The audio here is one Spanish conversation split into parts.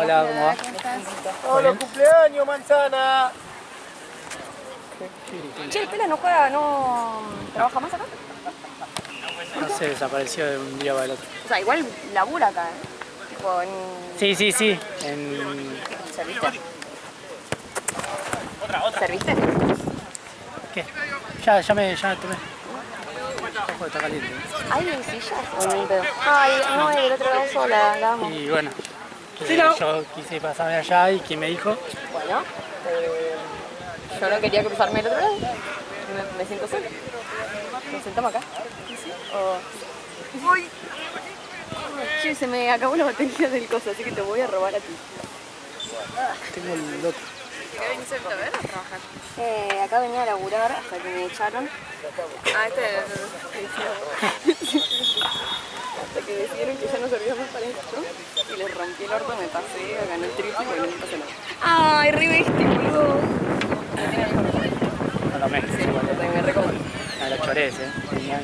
Hola, ¿cómo va? ¡Hola, cumpleaños, manzana! Che, el Pela no juega, no trabaja más acá. No sé, desapareció de un día para el otro. O sea, igual labura acá, ¿eh? Tipo en... Sí. En... ¿Serviste? ¿Serviste? ¿Qué? Ya tomé. Ojo, está caliente. ¿Hay sillas? ¿O no hay pedo? Ay, no, el otro lado sola, la amo. Y bueno, yo quise pasarme allá y ¿quién me dijo? Bueno, yo no quería cruzarme el otro lado. Me siento sola. Nos sentamos acá. ¡Uy! Che, se me acabó la batería del coso, así que te voy a robar a ti. Tengo el otro. ¿Qué venís a ver a trabajar? Acá venía a laburar hasta que me echaron. Ah, este es Hasta que decidieron que ya no servía más para esto. Y les rompí el orto, me pasé, gané el triple y bueno, no pasó nada. ¡Ay, re bestia, boludo! No lo mezcles igual. Me recomiendo. No lo chores,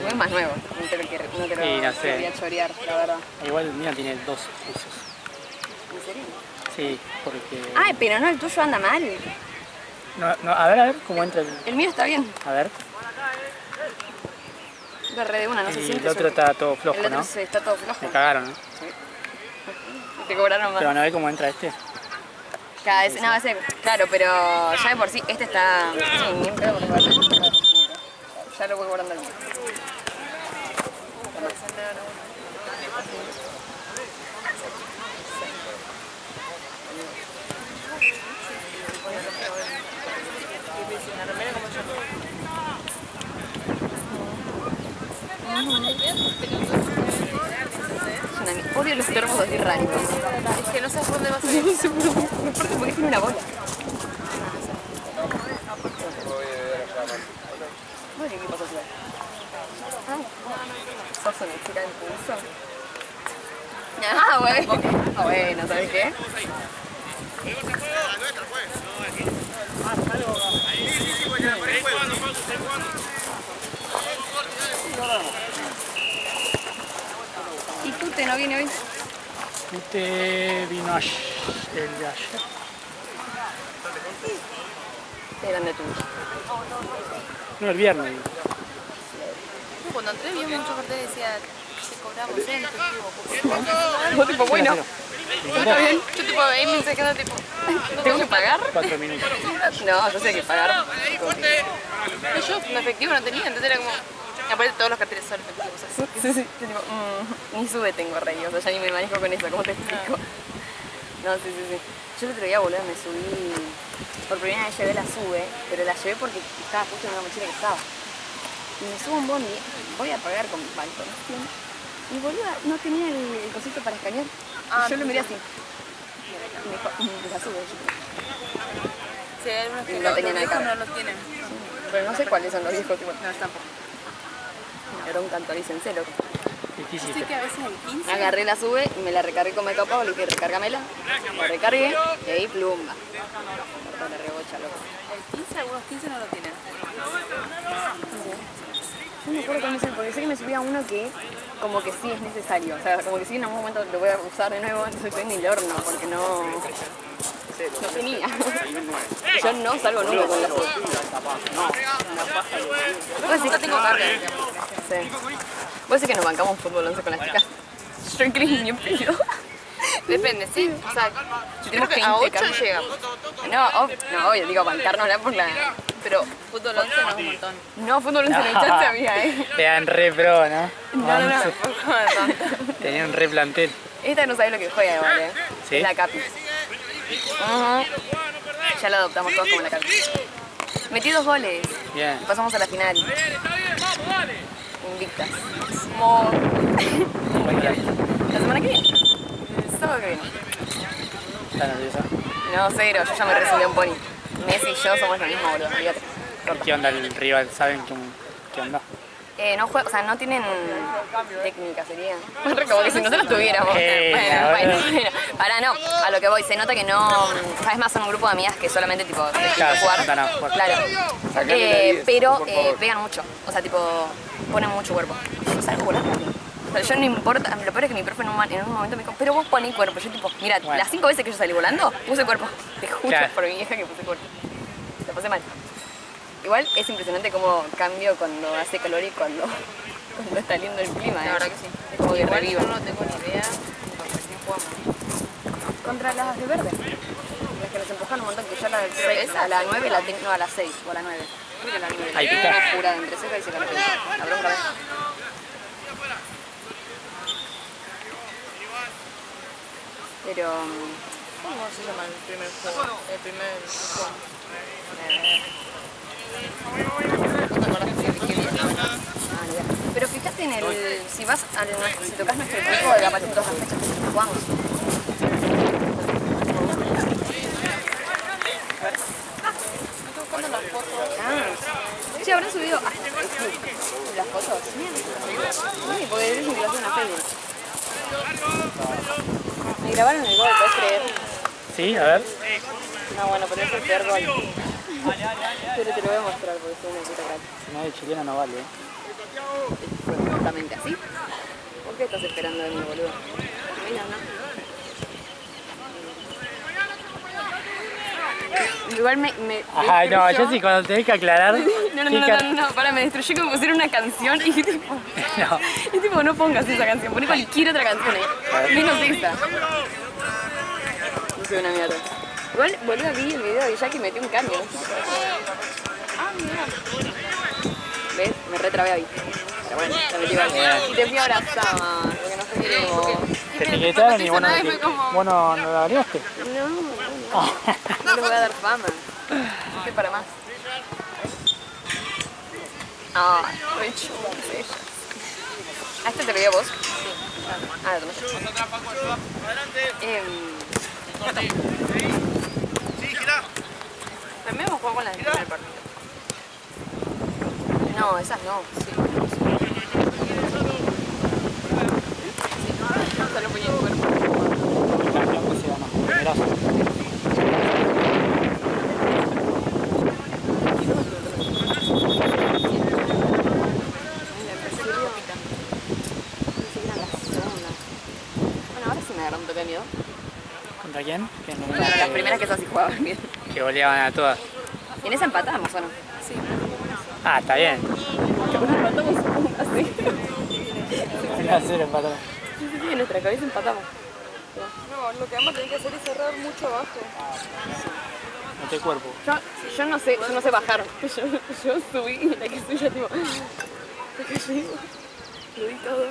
No es más nuevo, no te lo, Sí, no sé. quería chorear, la verdad. Igual el mío tiene 2 usos. ¿En serio? Sí, porque... Ay, pero no, el tuyo anda mal. No, a ver cómo entra el... El mío está bien. A ver. Lo re de una, no se Y siente. el otro está todo flojo, El otro ¿no? sí, está todo flojo. Me cagaron, ¿no? Te cobraron más. Pero no ve cómo entra este. Cada vez, no, ese, claro, pero ya de por sí, este está... Sí, ni en pedo porque va a ser- Ya lo voy cobrando el mío. Odio los termos así raros. Es que no sabes por dónde vas a ir. No sé por dónde. Aparte porque tiene una bola. Bueno, ¿qué pasó, Ciudad? ¿Sos una chica en pulso? Bueno, ¿sabes qué? ¿Y Tute no viene hoy? Este vino el de ayer. Qué grande tú. No, el viernes. Cuando entré vi un chofer que decía que cobramos en efectivo. Vos tipo, bueno, está bien. Yo tipo ahí me quedando tipo, ¿Tengo que pagar? 4 minutos. No, yo sé que pagar. yo en efectivo no tenía, entonces era como, aparte todos los carteles son efectivos así. Sí. Yo tipo, ni sube tengo rey, o sea, ya ni me manejo con eso, ¿cómo te explico? No, sí. Yo el otro día, boludo, me subí, por primera vez llevé la sube, pero la llevé porque estaba justo en una mochila que estaba. Y me subo a un bondi, voy a pagar con Banconación, y boludo, no tenía el cosito para escanear. Y yo lo miré así. Y me dijo, la sube, yo Sí, hay algunos que No tenían los viejos acá. no los tienen. pero no sé cuáles son los viejos, igual. No, tampoco. Era un cantorícense, loco. Difícil. Sé que a veces el 15. Agarré la sube y me la recargué con Mercado Pago, le dije recárgamela, la recargué y ahí plumba. Cortó la rebocha, loco. El 15, algunos 15 no lo tienen. No me acuerdo cómo es porque sé que me subí a uno que como que sí es necesario, o sea, como que sí en algún momento lo voy a usar de nuevo, entonces estoy en el horno porque no tenía. Yo no salgo nunca con la sube. Vos decís que tengo carne. Sí. Vos decís que nos bancamos fútbol 11 con las chicas. Yo creo que ni en pedo. Depende, sí. O sea, yo creo que a 8 llegamos. No, obvio, digo, bancárnosla por la... Pero fútbol 11 no es un montón. No, fútbol 11 en el chat se había, Te dan re pro, ¿no? No. Tenían re plantel. Esta no sabe lo que juega igual, ¿Sí? Es la Capi. Ya la adoptamos todos como la Capi. Metí 2 goles. Bien. Y pasamos a la final. Invictas. La semana que viene. El sábado que viene. ¿Estás nerviosa? No, cero, yo ya me recibí un pony. Messi y yo somos lo mismo, boludo. Olvídate. Corta. ¿Qué onda el rival? ¿Saben qué onda? No juegan, o sea, no tienen técnica, sería. Como que si nosotros tuviéramos. Bueno. Pará, no, a lo que voy, se nota que no. Sabes más, son un grupo de amigas que solamente tipo Claro, jugar. se juntan a jugar. Claro. Pero pegan mucho. O sea, tipo, ponen mucho cuerpo. Yo salgo volando. sea, yo no importa, lo peor es que mi profe en un momento me dijo, pero vos poné cuerpo. Yo tipo, mira, Bueno. las 5 veces que yo salí volando, puse cuerpo. Te juro Claro. por mi vieja que puse cuerpo. La pasé mal. Igual es impresionante cómo cambio cuando hace calor y cuando está lindo el clima. La verdad que sí. Es como que Igual revivo. yo no tengo ni idea contra quién jugamos. Contra las de verde. Las que nos empujan un montón, que yo a las 6, a la 9 la tengo, no, a las 6 o a la 9. Creo que a la 9. Ahí La pica. tengo jurada entre ceja y ceja. La bronca ves. Pero... ¿Cómo se llama el primer juego? El primer juego. ¿No te acordás que dijimos? Ah, ni idea. Pero fíjate en el... Si vas si tocas nuestro equipo, aparecen todas las fechas que jugamos. Estoy buscando las fotos. Ah. Sí, habrán subido las fotos. Sí, porque dicen que lo hacen a Facebook. Me grabaron el gol, ¿puedes creer? Sí, a ver. No, bueno, pero es el peor gol. Pero te lo voy a mostrar porque soy una puta crack. Si no, de chilena no vale, Fue justamente así. ¿Por qué estás esperando de mí, boludo? Venga, no. Igual me Ajá, no, destruyó. yo sí, cuando tenés que aclarar. No, para, me destruyó que me pusieron una canción y tipo... No. Y tipo, no pongas esa canción, poné cualquier otra canción, menos esa. No soy una mierda. Igual, boludo, vi el video de Jackie y metió un cambio. Ah, mira. ¿Ves? Me retrabé ahí. Pero bueno, la metí igual. Y te fui a abrazar, porque no sé qué digo. Te etiquetaron y vos no, Fue como- vos no lo variaste. No le voy a dar fama. ¿Qué para más? Ah, re chulo, ella. ¿A este te lo dio vos? Sí. Ah, lo tomé yo. También hemos jugado con las del primer partido. No, esas no. Solo ponía el cuerpo. Campeón que se ganó. Primerazo. Bueno, ahora sí me agarró un toque de miedo. ¿Contra quién? Que, no- Bueno, las primeras que esas sí jugaban bien. que goleaban a todas. ¿En esa empatamos o no? Sí. Ah, está bien. Empatamos así. 1-0 empataron. Sí, sí, en nuestra cabeza empatamos. No, lo que vamos a tener que hacer es cerrar mucho abajo. Mete cuerpo. Yo no sé bajar. Yo subí y la que subí ya tipo... Lo di todo.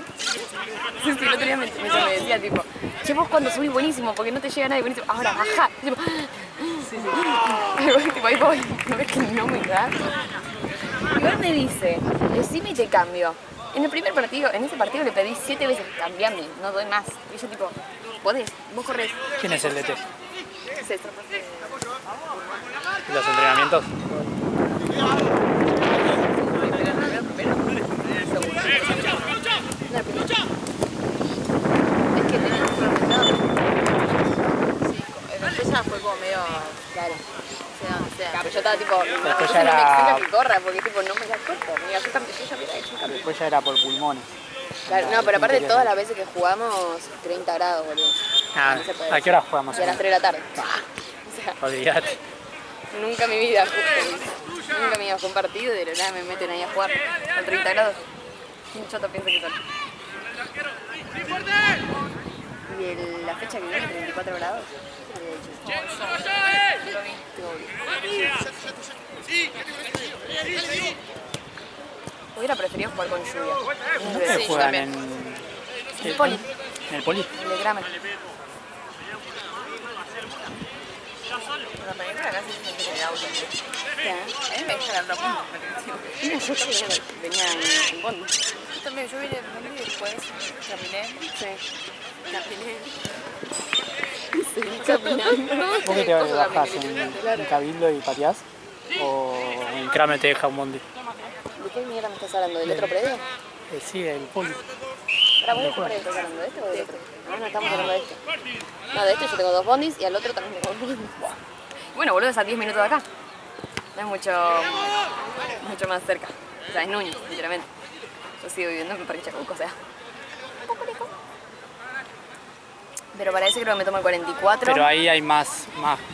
Sí, el otro día me decía tipo, che, vos cuando subís buenísimo, porque no te llega nadie buenísimo, ahora baja. Y tipo, tipo, ahí voy, no ves que no me da. Igual me dice, decime y te cambio. En ese partido le pedí 7 veces, cambiame, no doy más. Y yo tipo, podés, vos corres. ¿Quién es el DT? Es esto. ¿Y los entrenamientos? Es que tenemos prometido. Después ya fue como medio... Claro. sea. Claro, yo estaba tipo, Después no ya me era- exija que corra, porque tipo no me da corto. Mira, yo ya hubiera hecho un cambio. Después ya era por pulmones. Claro, no, pero aparte de todas las veces que jugamos, 30 grados, boludo. Ah, No se puede. ¿a qué hora jugamos? Y a las 3 de la tarde. O sea, Olvídate. nunca en mi vida nunca me iba a jugar un partido y de la nada me meten ahí a jugar con 30 grados. ¿Quién choto piensa que son? Y la fecha que viene, 34 grados. ¿Qué había dicho? Hubiera preferido jugar con lluvia. ¿Dónde Sí, juegan? también. En El Poli. ¿En el Poli? El de Grammar. La película casi siempre tiene auto. ¿Qué? A mí me deja la ropa. Mira, yo también venía en bondi. Yo también, yo vine en bondi y después caminé. Sí. Caminé. Seguí caminando. ¿Vos que te bajás en Cabildo y pateás? ¿O en Kramer te deja un bondi? ¿De qué mierda me estás hablando? ¿Del otro predio? Sí, el Poli. ¿Para vos de qué predio estás hablando? ¿De este o del otro? No, estamos hablando de este. No, de este yo tengo 2 bondis y al otro también tengo 2 bondis. Bueno, boludo, es a 10 minutos de acá. No es mucho más cerca. O sea, es Núñez, literalmente. Yo sigo viviendo en Parque Chacabuco, o sea. Pero para ese creo que me tomo el 44. Pero ahí hay más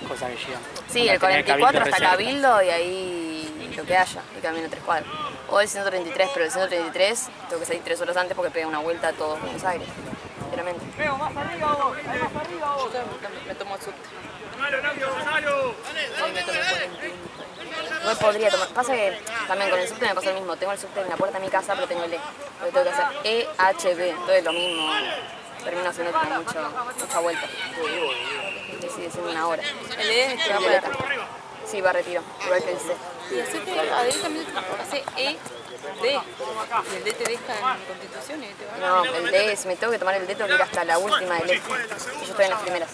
cosas que llegan. Sí, el 44 hasta Cabildo y ahí lo que haya, y camino 3 cuadras. O el 133, pero el 133 tengo que salir 3 horas antes porque pega una vuelta a todo Buenos Aires, sinceramente. Veo, más arriba vos, ahí más arriba vos. Me tomo el subte. Hoy me tomé 41. No podría tomar. Pasa que también con el subte me pasa lo mismo. Tengo el subte en la puerta de mi casa, pero tengo el E. Porque tengo que hacer EHB. Entonces lo mismo. Termino haciendo como mucha vuelta. Y sigue siendo una hora. El E es que va para acá. Sí, va a retiro. Igual que el C. Y así que Adel también hace E, D. Y el D te deja en Constitución y te va. No, el D, si me tengo que tomar el D, tengo que ir hasta la última del E. Yo estoy en las primeras.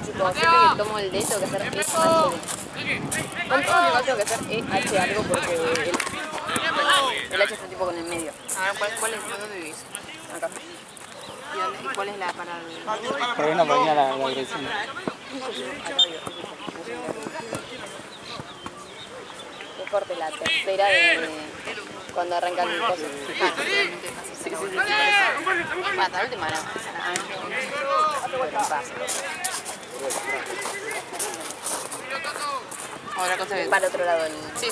Si como siempre que tomo el D, tengo que hacer EHD. Con todo igual tengo que hacer EH algo porque el H está tipo con el medio. A ver, ¿cuál es? ¿Dónde vivís? Acá. ¿Y cuál es la para el...? Por ahí no ponía la dirección. Es corte la tercera de cuando arrancan el coso. Sí. Va, hasta la última no. Otra cosa que... Para el otro lado. Sí.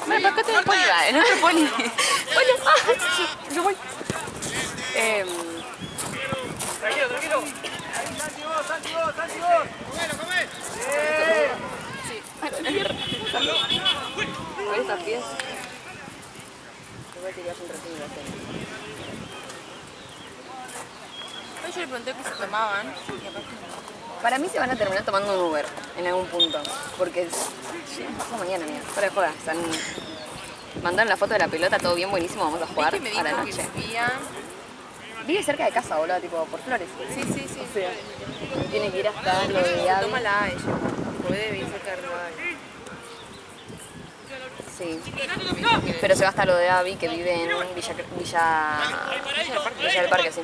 Bueno, para acá tengo el poli, va, en otro poli. Yo voy. Tranquilo. Santi vos. Con estos pies. Igual te irías un ratito. Yo le pregunté qué se tomaban y aparte Para mí se van a terminar tomando un Uber en algún punto. Porque pasó mañana, mira. Fuera de joda. Mandaron la foto de la pelota, todo bien buenísimo. Vamos a jugar que me a la dijo que noche. vivía... Vive cerca de casa, boludo, tipo por Flores. Sí. O sea, tiene que ir hasta lo de Se Avi. toma la A ella. Puede vivir cerca de la A. Sí. Pero se va hasta lo de Avi, que vive en Villa del Parque, sí.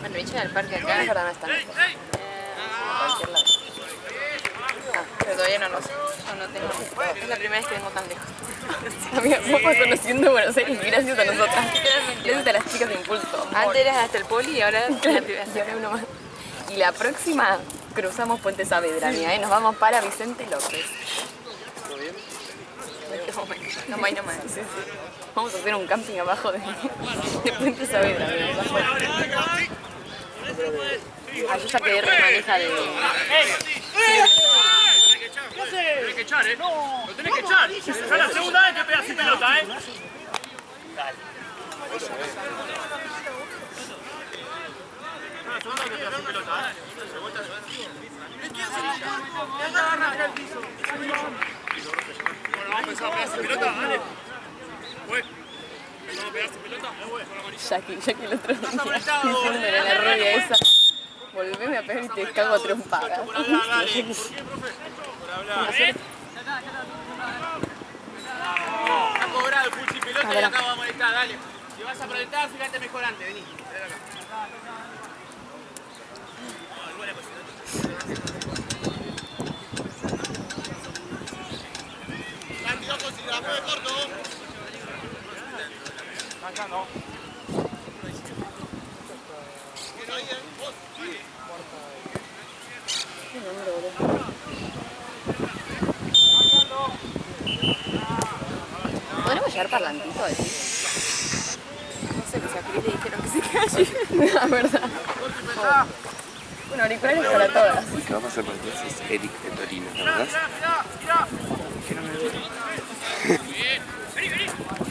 Bueno, Villa del Parque Es acá, verdad, no está lejos. A cualquier lado. pero todavía no lo sé. Yo no tengo... Es la primera vez que vengo tan lejos. Amiga, vos vas conociendo Buenos Aires gracias a nosotras. Gracias a las chicas de Impulso. Antes eras hasta el poli y ahora la primera. Y ahora uno más. Y la próxima cruzamos Puente Saavedra, amiga, nos vamos para Vicente López. No hay nomás. Sí. Vamos a hacer un camping abajo de Puente Saavedra, amiga. Yo ya quedé re manija de... ¿Qué haces? Tenés que echar, No. Lo tenés que echar. Ya la segunda vez que pegas sin pelota, Dale. Bueno, vamos a empezar a pegar sin pelota, dale. Empezamos a pegar sin pelota, Jackie el otro día diciéndole a la rubia esa, volveme a pegar y te cago a trompadas. Está cobrado el full sin pelota y acá vamos a molestar, dale. Si vas a proyectar, fíjate mejor antes, vení. Santi, ojo, si la puede corto. Acá no. ¿Podremos llevar parlantito? Decís? No sé, los actrices le dijeron que se quede allí. La verdad. Bueno, auriculares para todas. El que vamos a hacer por entonces es Eric de Torino, ¿verdad? Que no me veo. Vení.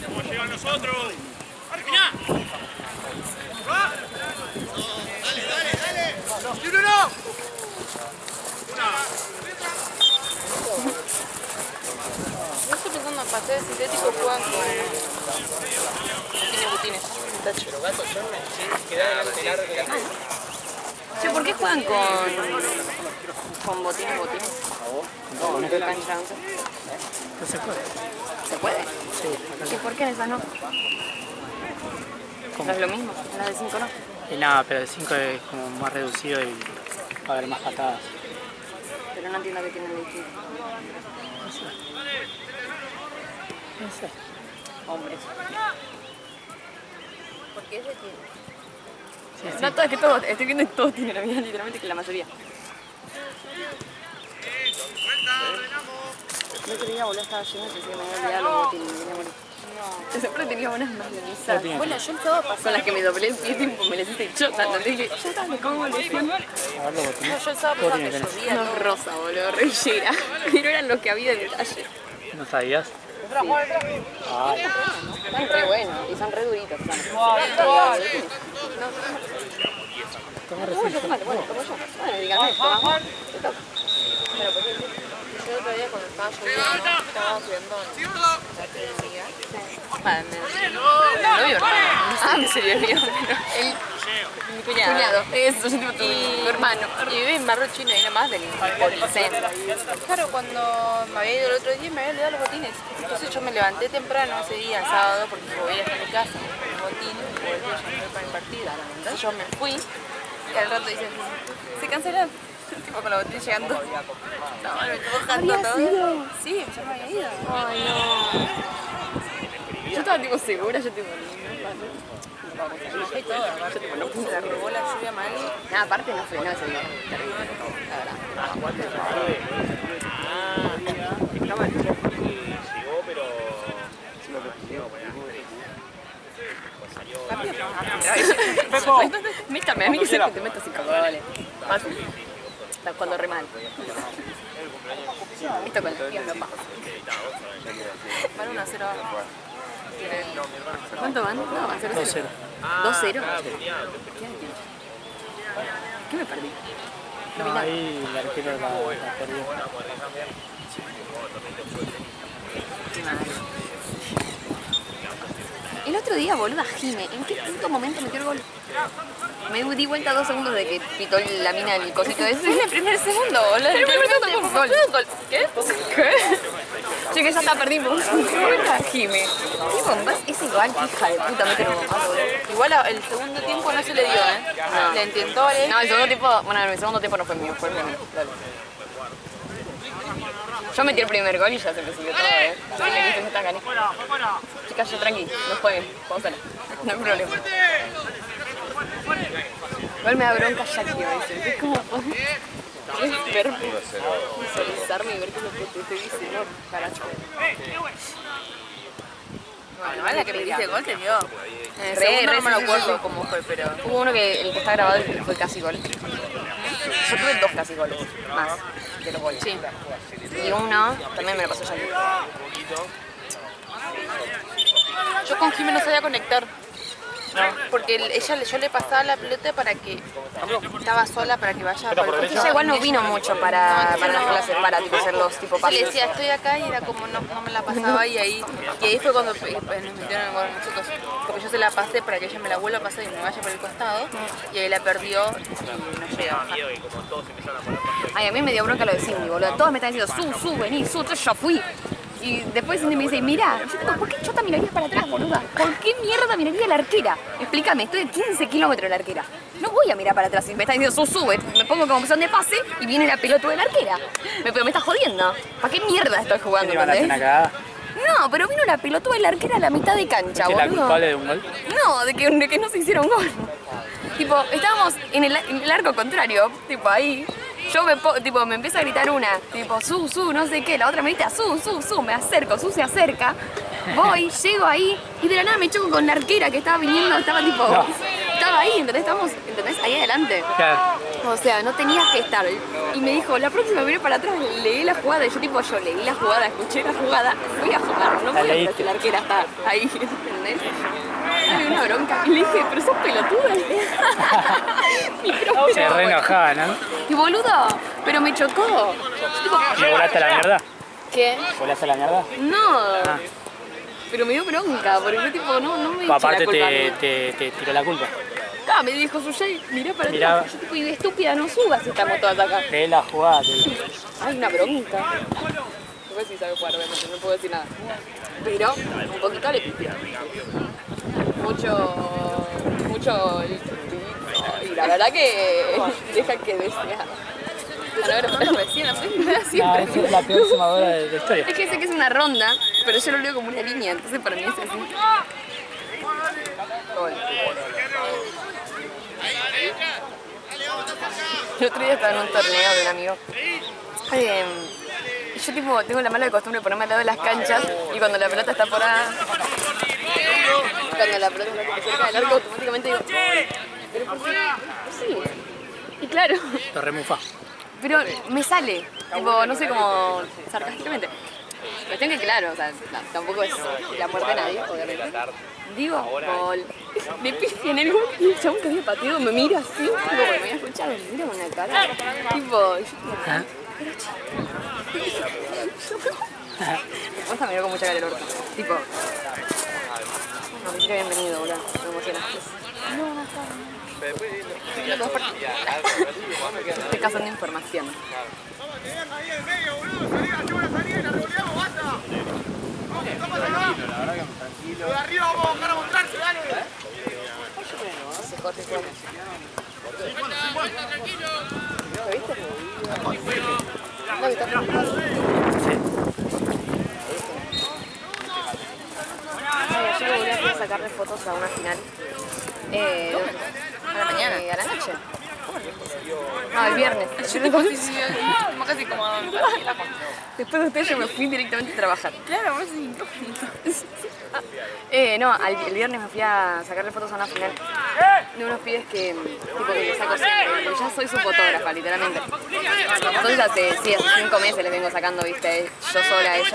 ¿Cómo llegan nosotros? ¡Terminá! ¡Va! Dale. ¡Y uno no! Yo estoy pensando en paseos sintéticos juegan con... Tiene botines. Che, ¿por qué juegan con botines? No, no cancha, no sé. No se puede. ¿Se puede? Sí. ¿Y por qué en esas no? ¿No es lo mismo? ¿En las de 5 no? Y nada, pero el 5 es como más reducido y va a haber más patadas. Pero no entiendo qué tienen de distinto. No sé. Hombres. Porque ese tiene. No, todo, es que todos, estoy viendo que todos tienen la mía, literalmente que la mayoría. El otro día, boludo, estaba yendo y pensé que me había olvidado los botines, me morí. No. Siempre tenía unas mayonesas. Bueno, yo el sábado pasado. Con las que me doblé el pie, tipo, me les hice chota, ¿entendés? Dije, ya está, me como el pie. A ver los botines. No, yo el sábado pasado que llovía. Unos rosa, boludo, rellera. Pero eran los que había de detalle. ¿No sabías? Ay, Están re buenos y son re duritos. toma Bueno, recién. tomate, bueno, como yo. Bueno, dígame, tomamos. Te toca. Pero porque yo el otro día cuando estaba lloviendo, estaba viendo la telenovela. No vivo hermano, no sé si sería mío, pero mi cuñado. Eso, yo tipo tu hermano. Y vive en Barrio Chino y nomás del Policentro. Claro, cuando me había ido el otro día me había olvidado los botines. Entonces yo me levanté temprano ese día, sábado, porque voy a ir hasta mi casa con los botines y volví a llamar para mi partida. Entonces yo me fui y al rato dicen, se cancelan. Tipo con los botines llegando. No, me estuvo bajando todo. Sí, ya me había ido. Ay, no. Yo estaba tipo segura, yo tipo, Me bajé todo, aparte. Se la robó la lluvia mal. nada, aparte no frenó ese día. Terrible, la verdad. Métame, a mí que sé que te metas 5 goles. Fácil. Estás jugando re mal. Esto con las tías no pasa. Van 1-0 abajo. ¿Cuánto van? No, van 0-0. 2-0. 2-0. ¿Qué me perdí? No, ahí el arquero la perdió. Qué mal. El otro día, boluda, Jime, ¿en qué puto momento metió el gol? Me di vuelta 2 segundos de que pitó la mina el cosito ese. En el primer segundo, boludo. El primer segundo fue gol. ¿Qué? ¿Qué? Che, que ya está, perdimos. Jime. ¿Qué bombas? Ese igual, hija de puta, mete un bombazo, boludo. Igual el segundo tiempo no se le dio, ¿eh? No. Le intentó a él. No, el segundo tiempo, bueno, el segundo tiempo no fue mío, fue mío. Dale. Yo metí el primer gol y ya se me subió todo, ¿eh? Sí, listo, ya está, gané. Chicas, yo tranqui, no jueguen, pónsela. No hay problema. Igual me da bronca ya que a veces. Es como ver, visualizarme y ver que lo que te estoy diciendo, caracho. Bueno, la que metiste el gol te dio. Re, No me lo sí, acuerdo sí. cómo fue, pero... Hubo uno que el que está grabado que fue casi gol. Yo tuve 2 casi goles, más de los goles. Sí. Y uno también me lo pasó ya. Yo con Jimmy no sabía conectar. Porque yo le pasaba la pelota para que estaba sola para que vaya por el Ella igual no vino mucho para las clases, para tipo, hacer los tipo Yo le pases. decía, estoy acá y era como no me la pasaba y ahí fue cuando nos metieron el gol nosotros. Porque yo se la pasé para que ella me la vuelva a pasar y me vaya por el costado y ahí la perdió y no llega a bajar. Ay, a mí me dio bronca lo de Cindy, boludo. Todos me están diciendo, vení, yo ya fui. Y después Cindy me dice, mirá, yo digo, ¿por qué chota mirarías para atrás, boluda? ¿Por qué mierda miraría la arquera? Explícame, estoy a 15 kilómetros de la arquera. No voy a mirar para atrás. Y me está diciendo, sube, me pongo como opción de pase y viene la pelota de la arquera. Pero me estás jodiendo. ¿Para qué mierda estoy jugando, ¿Te iban a hacer una cagada? No, pero vino la pelota de la arquera a la mitad de cancha, ¿Es la boludo. culpable de un gol? No, de que no se hicieron gol. Tipo, estábamos en el arco contrario, tipo ahí. Yo me empiezo a gritar una, tipo, no sé qué, la otra me grita, me acerco, se acerca, voy, llego ahí y de la nada me choco con la arquera que estaba viniendo, estaba ahí, ¿entendés? ¿Entendés? Ahí adelante. Claro. O sea, no tenías que estar. Y me dijo, la próxima miré para atrás, leí la jugada, y yo leí la jugada, escuché la jugada, fui a jugar, no voy a ver si la arquera está ahí, ¿entendés? Dale una bronca. Y le dije, pero sos pelotuda. Se re enojaba, ¿no? Y boludo, pero me chocó. ¿Y volaste a la mierda? ¿Qué? ¿Volaste a la mierda? No. Pero me dio bronca, porque yo tipo, no me eché Aparte la culpa a mí. te tiró la culpa. Acá me dijo Suyay, mirá para Mirá. atrás. Yo tipo, y de estúpida no subas si estamos todas acá. Leí la jugada, te digo. Ay, una bronca. No sé si sabe jugar, obviamente, no puedo decir nada. Pero un poquito le pifió. Mucho y la verdad que deja que desear. A ver, recién la primera No, siempre. esa es la peor sumadora de la historia. Es que sé que es una ronda, pero yo lo leo como una línea, entonces para mí es así. Gol. El otro día estaba en un torneo de un amigo. Y yo tipo tengo la mala costumbre de ponerme al lado de las canchas y cuando la pelota está por ahí, cuando la pelota está cerca del arco, automáticamente digo, pero ¿por qué? Sí. Y claro, Lo remufa. pero me sale, tipo, no sé cómo, sarcásticamente. Cuestión que claro, o sea, no, tampoco es la muerte de nadie, obviamente. Digo, gol. Me pide en el gol y el chabón que había pateado me mira así, tipo, me había escuchado, me mira con una cara. Tipo, y yo tipo, ¿Ah? después me miró con mucha cara el orto. Tipo, no, me dice bienvenido, boludo, me emocionaste. Estoy cazando información. Ahí en medio, boludo, salí, la revoleamos, basta. Vamos, estamos acá. Lo de arriba vamos a buscar a mostrarse, dale. Se corte todo. ¿Lo viste? No, que está preocupado. Yo volví a sacarle fotos a una final. ¿A la mañana? ¿A la noche? No, el viernes. Casi como Después de usted yo me fui directamente a trabajar. claro, vos sí, incógnito. No, el viernes me fui a sacarle fotos a una final de unos pibes que, tipo, que les saco siempre. Porque ya soy su fotógrafa, literalmente. Entonces hace 5 meses les vengo sacando, viste, yo sola a ellos.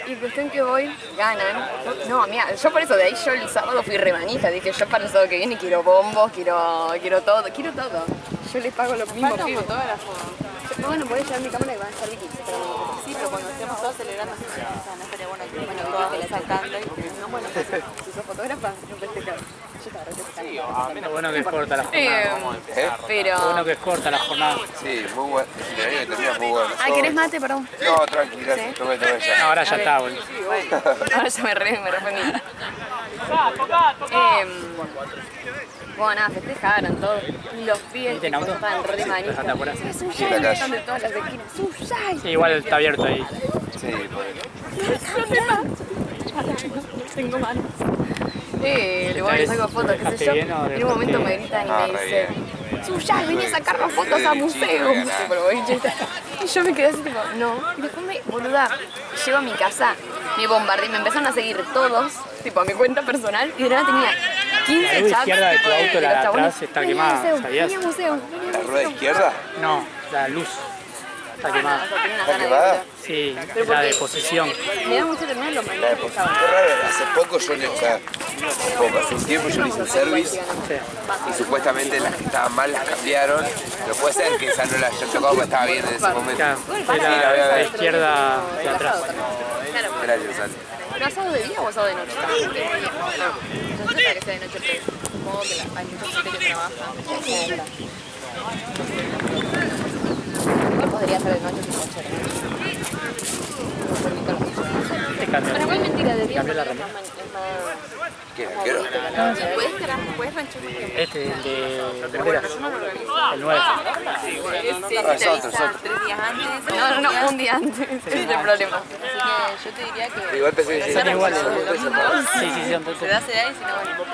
Y cuestión que voy, ganan. No, mira, yo por eso de ahí yo el sábado fui remanija. Dije, yo para el sábado que viene quiero bombos, quiero todo. Yo les pago lo mismo. Falta un fotógrafo. Bueno, podés llevar mi cámara y van a estar Vicky. Sí, pero cuando estemos todos celebrando, o sea, no estaría bueno que todas saltando y No, bueno, pues, si sos fotógrafa, no festejar. Yo estaba refestejando. Lo bueno que es corta la jornada. Pero... Lo bueno que es corta la jornada. Sí, muy bueno. El año que termina es muy bueno. Ah, ¿querés mate, perdón? No, tranquila, tomé ya. Ahora ya está, boludo. Ahora ya me arrepentí. Bueno, nada, festejaron todos. Y los pibes ¿Viste en auto? estaban re manijas. Dejaste afuera. ¡Suyay! Están de todas las esquinas. ¡Suyay! Sí, igual está abierto ahí. Sí, Tengo manos. Le voy a sacar fotos, qué sé yo. En un momento me gritan y me dicen, Suyay, vení a sacarnos fotos a museo. Y yo me quedé así tipo, no. Y después boluda, llego a mi casa, me bombardeé, me empezaron a seguir todos, tipo a mi cuenta personal, y de nada tenía 15 La luz chats. izquierda de tu tipo, auto, la los de chabones, atrás, está "Vení al quemada, museo, ¿sabías? vení al museo". ¿La rueda izquierda? No, la luz está quemada. ¿Está quemada? Sí, es la de posición. Me da mucho terminar los La de malditos que posición. estaban. Qué raro, hace poco yo le, o sea, hace un tiempo yo le hice un service Sí. y supuestamente las que estaban mal las cambiaron. Pero puede ser que esa no la haya tocado porque estaba bien en ese momento. Claro, es la izquierda de atrás. Gracias, Ale. ¿Pero asado de día o asado de noche? no sé para que sea de noche, pero supongo que hay mucha gente que trabaja. Igual podría ser de noche sin cochero. Te cambia. Pero igual mentira, de día Cambió la es remera. más... ¿Qué? ¿A qué hora? ¿Puedes ranchar? Este, el de Moreras. El 9. Sí, es te otro, avisa 3 días antes. No, un día antes. Ese es el problema. Así que yo te diría que Igual pensé que Son iguales. sí. Sí, son se todos. da se da y si no, bueno.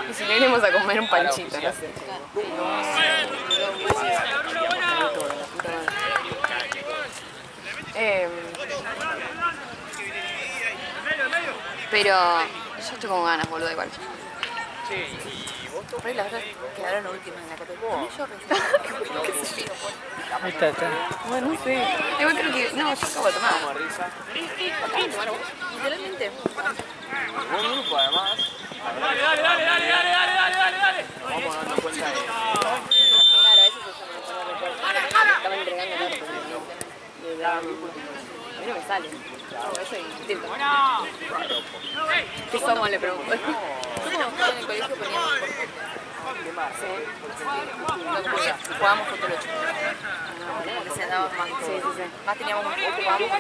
Y si no iremos a comer un panchito, no sé. Pero yo estoy con ganas, boludo, igual. Por ahí las otras quedaron últimas en la categoría. Yo recién. Ahí está. Bueno, sí. Igual creo que... No, yo acabo de tomar. Literalmente. Claro, eso se llama. Estaba entregando el arte. A mí no me sale. Eso es distinto. ¿Qué somos? Le pregunto. Nosotros cuando estaba en el colegio poníamos jugábamos fútbol 8. Porque se andaban más. Más teníamos un poco, jugábamos por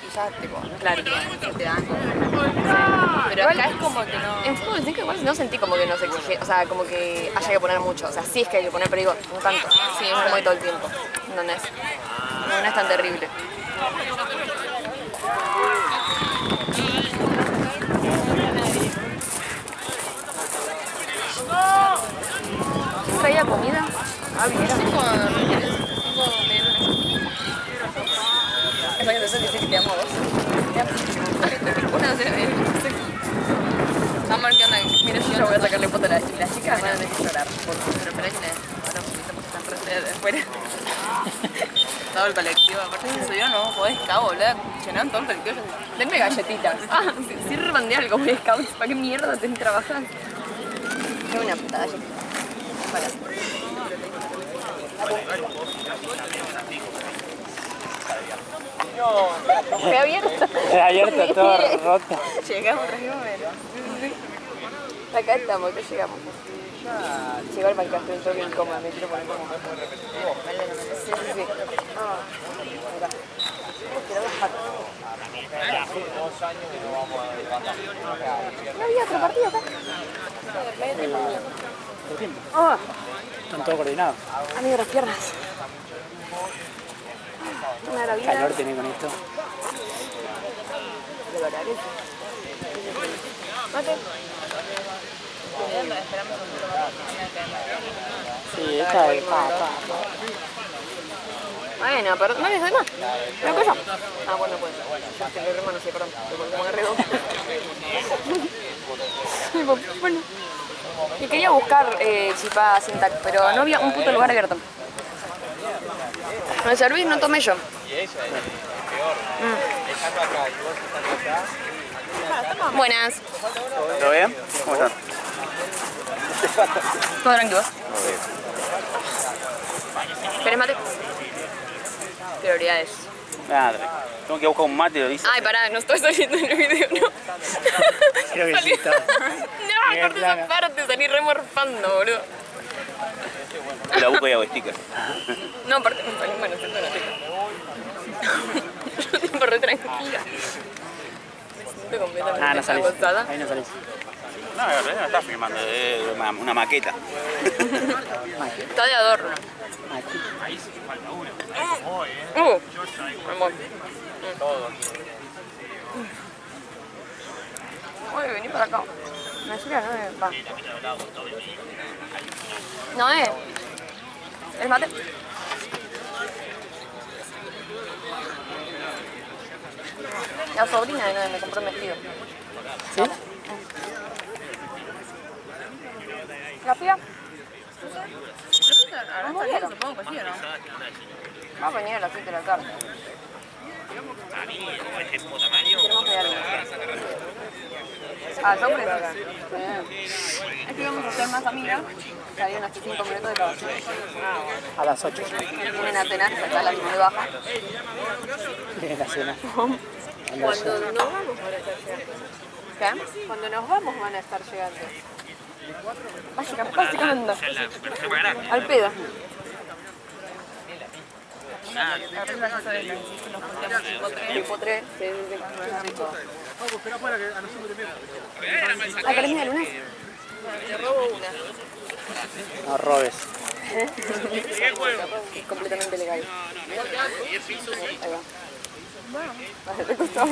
y ya tipo, Claro. te dan. Pero acá es como que no. En fútbol 5 igual no sentí como que nos exige, o sea, como que haya que poner mucho. O sea, sí es que hay que poner, pero digo, no tanto. Sí, es como de todo el tiempo. ¿Entendés? No es tan terrible. traía comida? Ah, vinera. Tengo medialunas. Esa que te dice que te amo a vos. Una docena de medialunas. Amor, ¿qué onda? Mira, Yo voy a sacarle foto a la chica, van a tener que llorar. Pero para que ahora un poquito porque están re de afuera. Todo el colectivo, aparte se subieron los Boy Scouts, boludo. Llenaron todo el colectivo. Denme galletitas. Ah, sirvan de algo, Boy Scouts. ¿Para qué mierda te trabajan? Qué una puta galletita. Para. Fue abierta. Abierto, todo roto. Llegamos, trajimos menos. Acá estamos, que llegamos. Llegó el Minecraft, entró bien cómoda, me quiero poner cómoda. Sí, sí, sí. Ah, acá. Quiero bajar. No había otro partido acá. Ah, Están todos coordinados. amigo, las piernas. Una gravida. Calor tiene con esto. De verdad que sí. Mate. Esperamos un poco. Sí, esta es Bueno, pero no les doy más. ¿Me apoyo? Ah, bueno, pues. Yo estoy re hermano, sí, perdón. Como agarré dos. Bueno. Y quería buscar chipá sin tac, pero no había un puto lugar abierto. Me servís, no tomé yo. Buenas. ¿Todo bien? ¿Cómo están? Todo tranquilo. ¿Querés mate? Prioridades. Nada, tengo que buscar un mate, lo dice. Ay, pará, no estoy saliendo en el video, ¿no? Creo que sí está. No, corté esa parte, salí remorfando, boludo. La busco y hago sticker. No, aparte me salí, bueno, siento la teta. Yo estoy re tranquila. Me siento completamente Ah, no salís. agotada. Ahí no salís. No, en realidad no está filmando, es una maqueta. Está de adorno. Aquí. Amor. Uy, vení para acá. No es no va. No ¿el mate? La sobrina de me compró un vestido. ¿Sí? ¿La fía? Ahora está bien, supongo que sí, ¿o no? Vamos a venir a las 7 de la tarde. Queremos pegar una. Ah, ¿son presas? Es que vamos a hacer más amigas. Que había unos 5 minutos de cada A las 8. Vienen a cenar, acá a las 9 baja. Viene la cena. Cuando nos vamos van a estar llegando. ¿Qué? Cuando nos vamos van a estar llegando. Básicamente. Al pedo. Arriba ya sabes, nos juntamos Tipo 3. Sí, sí, sí. ¿Ah, querés media luna? Te robo una. No robes. Es completamente legal. Ahí va. Vale, te costó.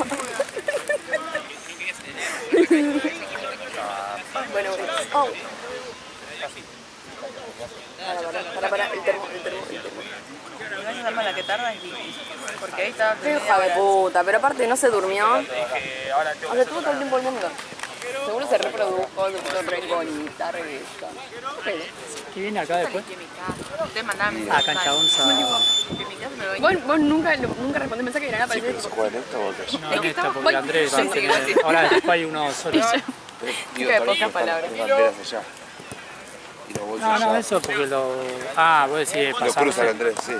Bueno, oh. Para, el termo. Gracias a la que tarda es difícil. Porque ahí estaba Hija de puta, pero aparte no se durmió. O sea, tuvo todo el tiempo el mundo. Seguro se reprodujo, se puso re bonita, re bella. ¿Qué viene acá después? Ustedes mandaban Ah, mensajes. Cancha Onza. Que mi casa me lo venía. Vos nunca respondés mensaje y de nada apareció. ¿Se juega en esta o otra? No, en esta, porque voy- Andrés va sí, a sí, tener... gracias. Ahora después hay uno solo. Chica de pocas palabras. Banderas allá. Y los bolsos No, allá. no, eso porque lo... Ah, vos decís Lo cruzan pasar. Andrés, sí.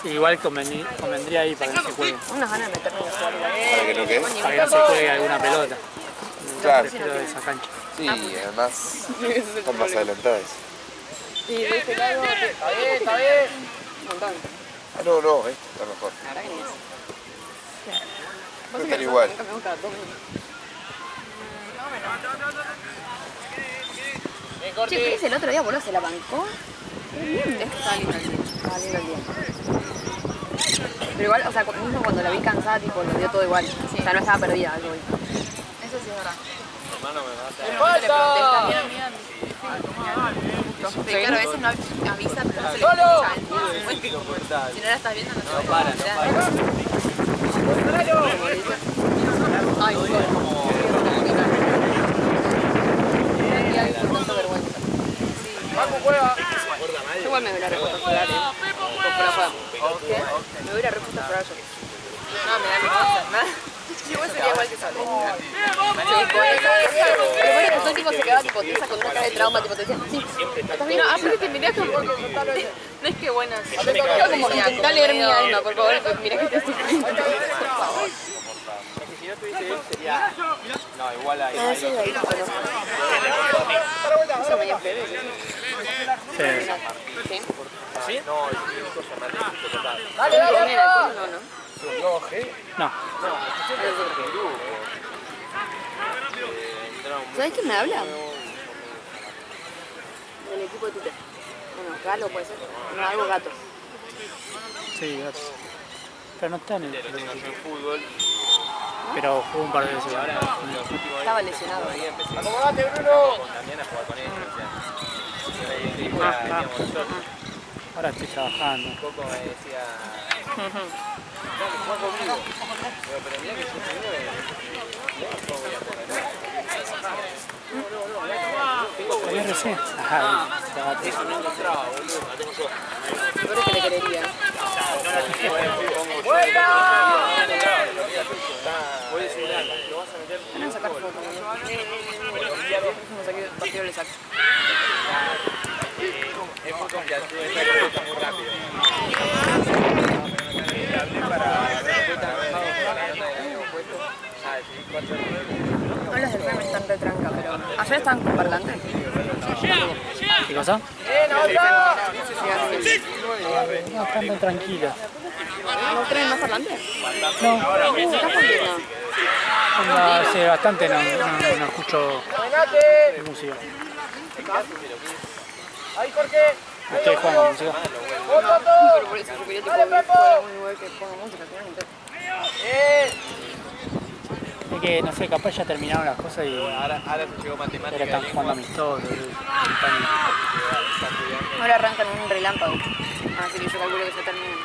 Igual convendría ahí para que no se juegue. Unas ganas de meterme en el juego. Para que no quede. Para que no se juegue alguna pelota. Claro. Prefiero de esa cancha. Sí, además están más adelantadas. Y de este lado... Está bien. Un montón. Ah, no, no, esta está mejor. La verdad que ni eso. No están igual. Nunca me gusta cada 2 minutos. Che, ¿pero ese el otro día, boludo, se la bancó? Es que estaba lindo el día. Estaba lindo el día. Pero igual, o sea, mismo cuando la vi cansada, tipo, lo dio todo igual. O sea, no estaba perdida, algo. Eso sí es verdad. Hermano, me mata. Pero le pregunté, ¿estás bien, amiga? Pero claro, a veces no avisa, no se le escucha. Si no la estás viendo, no te vas a enterar. Ay, gol. Tanta vergüenza. Yo igual me hubiera repuesto a llorar, ¿Qué? Me hubiera repuesto a llorar yo. No, me da vergüenza. Yo igual sería igual que Sole. Pero bueno, el tipo se quedaba tipo tiesa con una cara de trauma, tipo te decía, sí, ¿estás bien? No, aparte te mirás como porque total. No es que bueno, sí. Yo como, intentá leer mi alma, por favor, mira que estoy sufriendo. Por favor. Si no tuviese él sería... No, igual ahí. Ah, sí, ahí lo conozco. Eso me dio feo. Sí. ¿Sí? ¿Sí? No, el único llamate. ¿Dale, dale, dale! No, no. No. ¿Sabes quién me habla? Del equipo de Twitter. Bueno, Galo puede ser. No, algo gato. Sí, gato. Pero no está en el Fútbol. pero jugó un par de veces. Estaba lesionado. ¡Acomodate, Bruno! También a jugar con ellos. Ahora estoy trabajando. Un poco me decía... Juega conmigo. Pero mirá que yo ¿Sabía recién? Ajá, eso no encontraba, boludo. La tengo yo. Pero es que le querería. ¡Vuelta! Van a sacar fotos. Dijimos aquí, partido le saco. Es muy confianzudo, está muy rápido. No, los del FEM están retranca, pero... ¿Ayer estaban con parlantes? ¿Qué cosa? No No, están tranquilos. ¿No traen más parlantes? No, ¿Se está fundiendo? hace bastante no escucho música. ¡Ahí, Jorge! Estoy jugando música. Pero por eso yo quería tipo ir a algún lugar que ponga música, que no me interesa. Es que, no sé, capaz ya terminaron las cosas y Ahora se llegó matemática. ahora están jugando amistosos. Ahora arrancan un relámpago. Así que yo calculo que ya terminan.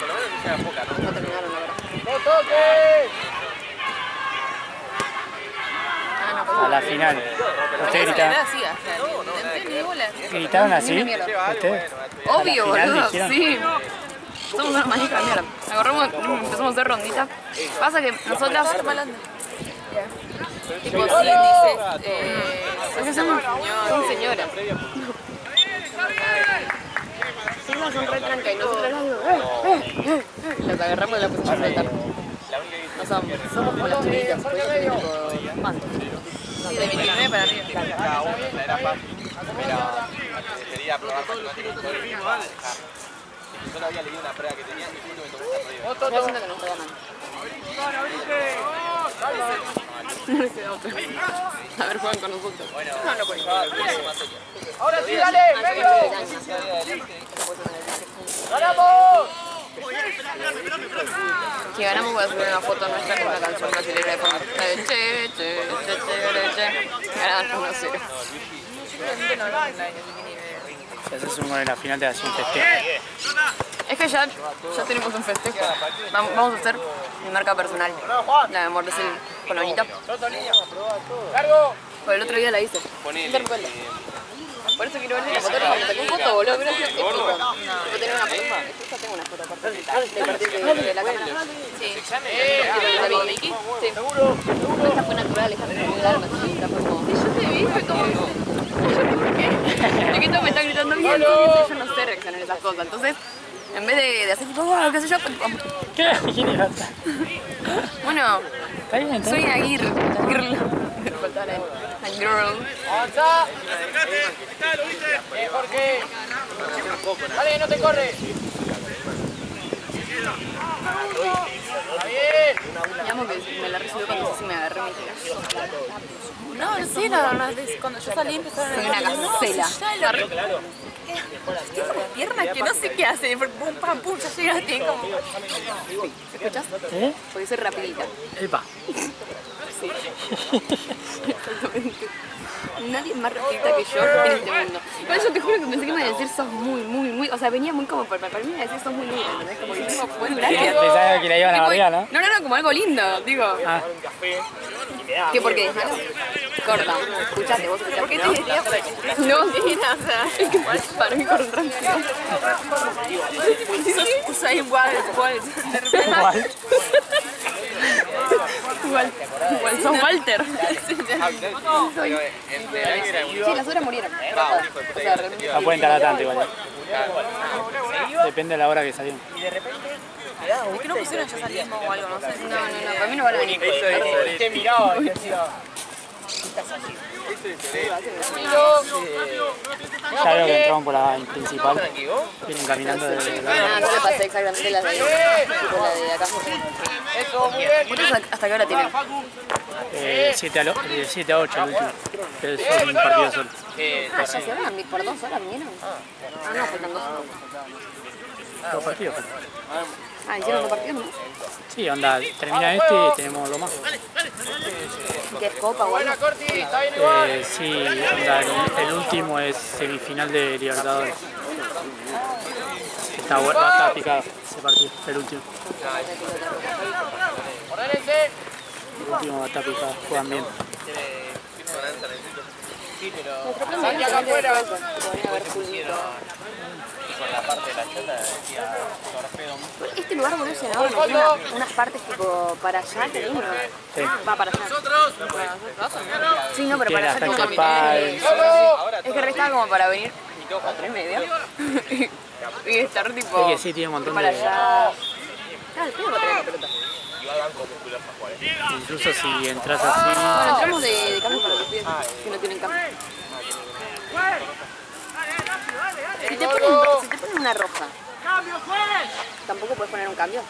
Por lo menos se llega poca, ¿no? No terminaron, la verdad. ¡No toques! A la final. ¿Ustedes gritaron, Así, ni bola. gritaron así? Una mierda. ¿Ustedes? Obvio, ¿A la final boludo, dijeron? sí. Somos una manija de mierda. Agarramos, empezamos a hacer ronditas. Pasa que nosotras... Tipo, sí, dices, Es que son señoras. Ellas son re tranca y nosotros las digo, las agarramos y las pusimos a saltar. No somos como las chiquitas, pues ellos tienen tipo mantos. sí, de 29 para arriba. Cada uno era fácil, pero quería probar matemática y todo y me iba a dejar. Y solo había leído una prueba que tenía y justo me tocó esta prueba. Yo siento que nos está ganando. No les queda otra. A ver, juegan con nosotros. ¡Ahora sí, dale! ¡Medio! ¡Ganamos! Si ganamos voy a subir una foto nuestra con una canción brasileña de fondo. Che. Ganaban 1-0. Simplemente no hablamos online, así que ni idea. Si haces un gol en la final te hace un festejo. Es que ya tenemos un festejo. Vamos a hacer mi marca personal. La de Mordecel con la bonita. ¡Cargo! Por el otro día la hice. Darme cuenta. Por eso quiero ver la foto, cuando saqué un foto, boludo, hubiera sido épico. Yo tenía una foto, yo tengo una foto aparte del partido de la cámara. Sí. ¿La vi? Sí. Esta fue natural, esta fue muy larga, esta fue como... Yo te vi, fue como... ¿De qué todo me está gritando bien? Yo no sé reaccionar a esas cosas, entonces... En vez de hacer tipo, wow, qué sé yo, tipo, ¿Qué? ¿Quién iba a estar? bueno, ¿Está bien? ¿Está soy bien? una girl. Me faltaba la girl. ¡Avanza! Jorge! ¡Dale, no te corres! ¡Está bien! Me amo que me la recibió cuando Ceci me agarré mi tela. No, sí, cuando yo salí empezaron Soy una gacela. Estoy por las piernas que no sé qué hace, porque pum, pam, pum, ya llegaste como... ¿Escuchas? ¿Eh? Porque soy rapidita. Epa. Sí. Exactamente. Nadie es más racista que yo en este mundo. Igual yo te juro que pensé que me iba a decir sos muy, o sea, venía muy como para mí me iba a decir sos muy lindo, ¿entendés? Como que tipo, bueno, gracias. Pensaba que la iban a bardear, ¿no? No, como algo lindo, digo. Ah, ¿Qué por qué? ¿Malo? Corta, escuchate, vos escuchate. ¿Por qué te diría por aquí? No, Dina, o sea, es que para mí corre rápido. Sos igual, de repente. igual. Igual sos Walter. Sí, las horas murieron. O sea, realmente. No pueden tardar tanto igual. Depende de la hora que salieron. Es que no pusieron ya salimos o algo, no sé. No, para mí no van a venir. Te miraba, ya veo que entraron por la principal. Vienen caminando de la... Ah, no le pasé exactamente la de tipo la de acá. ¿Ustedes hasta qué hora tienen? 7 a 8 el último. Que es un partido solo. Ah, ya se van, por 2 horas vinieron. Ah, no, faltan 2 horas. Dos partidos. Ah, hicieron 2 partidos, ¿no? Sí, onda, termina este y tenemos dos más. ¿Qué es Copa o algo? Sí, onda, el último es semifinal de Libertadores. Está bueno, va a estar picado ese partido, el último. El último va a estar picado, juegan bien. Nuestro plan de vida es haber fulito. Este lugar evolucionado no tiene unas partes tipo para allá, qué lindo. Sí. Va para allá. Sí, no, pero Tiene para allá hasta tiene el un Chapal. Es que restaba como para venir a 3:30 y estar tipo Es que sí, tiene un montón para de... allá. Claro, el pedo para traer la pelota. Incluso si entras Bueno, así... entramos de cambio para los pies, si no tienen cambio. Si te ponen una roja, ¿tampoco puedes poner un cambio?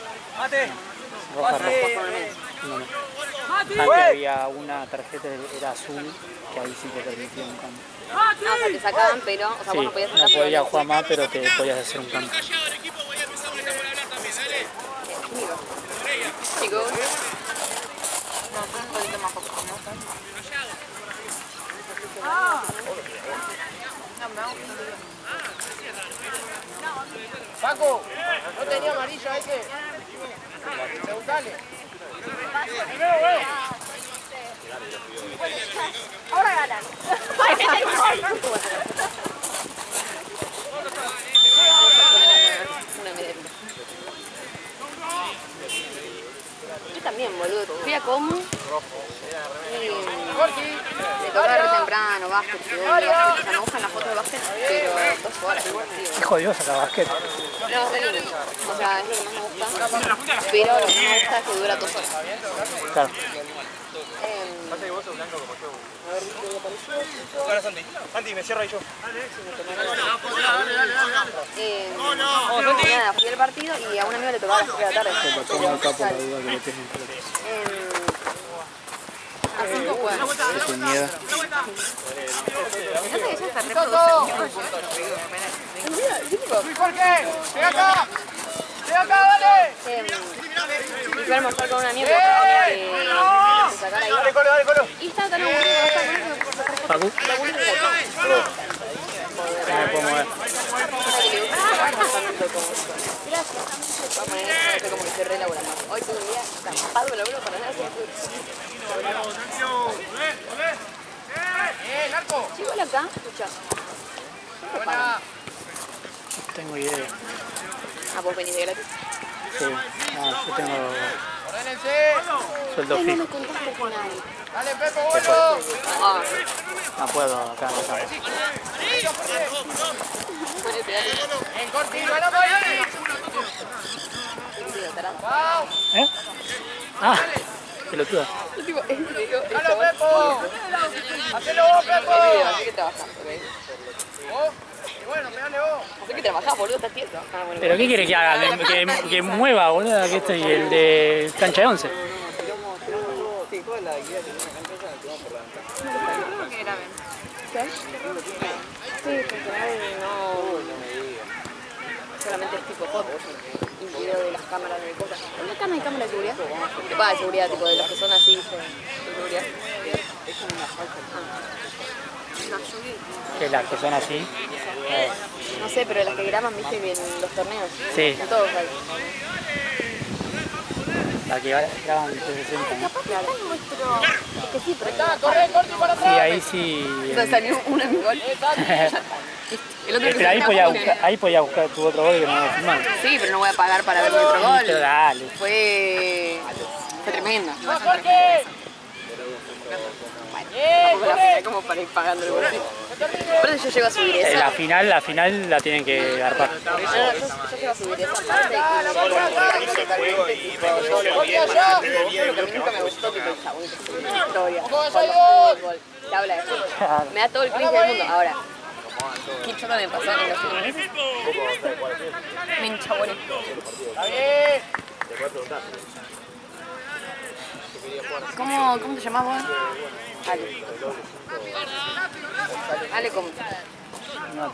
Roja, roja. Puedes poner medio. No. Antes había una tarjeta, era azul, que ahí sí te permitía un cambio. Ah, o sea, te sacaban, pero, o sea, Sí, vos no podías no sacar. podías jugar más, pero te podías hacer un cambio. Chicos, No, un poquito más poco, ¿no? Paco, ¿no tenía amarillo ese? Preguntale. ahora ganan. Una media. Yo también, boludo. Fui a Comu y me tocaba re temprano, básquet, o sea, me gustan las fotos de básquet, pero 2 horas. Qué jodido sacar basquet. No, re lindo. O sea, es lo que más me gusta, pero lo que más me gusta es que dura 2 horas. Claro. Santi, me cierro ahí yo. Nada, fui al partido y a un amigo le tocaba a las 3 de la tarde. Lo pongo acá por la duda que lo tienen. A 5 juegan. Qué miedo. Fíjate que ya está re producido. Jorge, ven acá. Ven acá, dale. Y fui a almorzar con un amigo que sacar ahí. Dale, colo. Y estaba tan aburrido, estaba con eso. Pacu, no me puedo mover. Gracias. Voy a poner esto como que estoy re laburando. Hoy tuve un día estampado de laburo para nada. Narco. Si igual acá, escucha. No tengo idea. Ah, vos venís de gratis. Sí, no, yo tengo Ordenense. sueldo No fijo. me contaste con nadie. Dale, Pepo, bueno. Ah, No puedo acá, no puedo. En cortito, ganamos ahí. ¿Eh? Ah, pelotuda. tipo, es en serio, Dale, Pepo. Hacelo vos, Pepo. así que trabajás, ok. Vos. Y bueno, pegale vos. Así que trabajás, boludo, estás quieto. Ah, bueno. ¿Pero qué quiere que haga? Que mueva, boludo, que estoy el de cancha de 11. Creo que graben. ¿Qué? Sí, porque no... Solamente es tipo fotos. un video de las cámaras de cosas. ¿Una cámara de cámara de seguridad? De seguridad, tipo de los que son así, de seguridad. Que las que son así. No sé, pero las que graban, viste, en los torneos. Sí. En todos hay. Las que graban 360. ¿No? Claro. Es que sí, pero está. Sí, ahí sí. Entonces salió una en mi gol. El otro que Pero ahí podía buscar tu otro gol que no me filmar. Sí, pero no voy a pagar para ver mi otro gol. Pero dale. Fue tremendo. Tampoco la final como para ir pagando el bolsillo. Por eso yo llego a subir esa. La final la tienen que garpar. No, yo llego a subir esa parte y lo que a mí nunca me gustó, tipo el chabón que sube una historia con los fútbol, que habla de fútbol. Me da todo el cringe del mundo. Ahora, qué chota me pasó en los últimos meses. Me enchaboné. ¿Cómo te llamás vos? Ale. Ale, ¿cómo? No,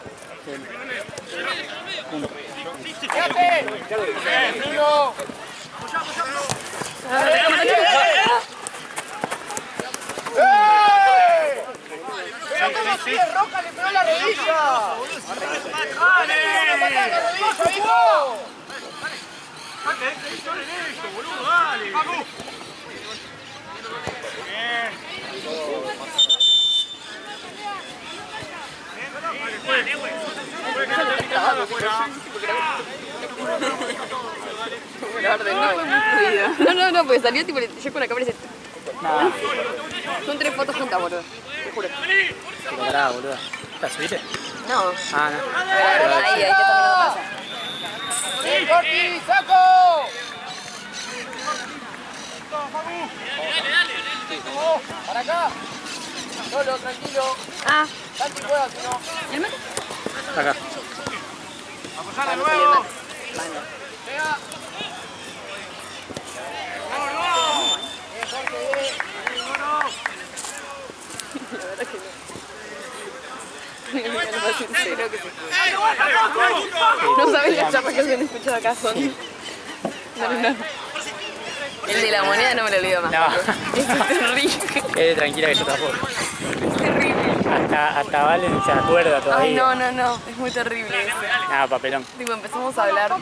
Roca le pegó la rodilla. ¡Dale! ¡La rodilla, hijo! Boludo, dale. No, porque salió tipo, yo con la cámara y dice, nada. son 3 fotos juntas, boludo, te juro. Pero pará, boludo. ¿La subiste? No, Ah, no. ahí que está mirando pasa. ¡Sí, Corti, saco! Para acá. Solo, tranquilo. Ah, Santi juega, si no. ¿y el mate? Acá. Apoyar de nuevo. Banda. Pega. No sabes las chapas que se han escuchado acá son. No. El de la moneda no me lo olvido más. No. Eso es terrible. Quede tranquila que yo tampoco. Es terrible. Hasta Valen se acuerda Ay, todavía. no. Es muy terrible eso. Nada, papelón. Tipo, empezamos a hablar. No,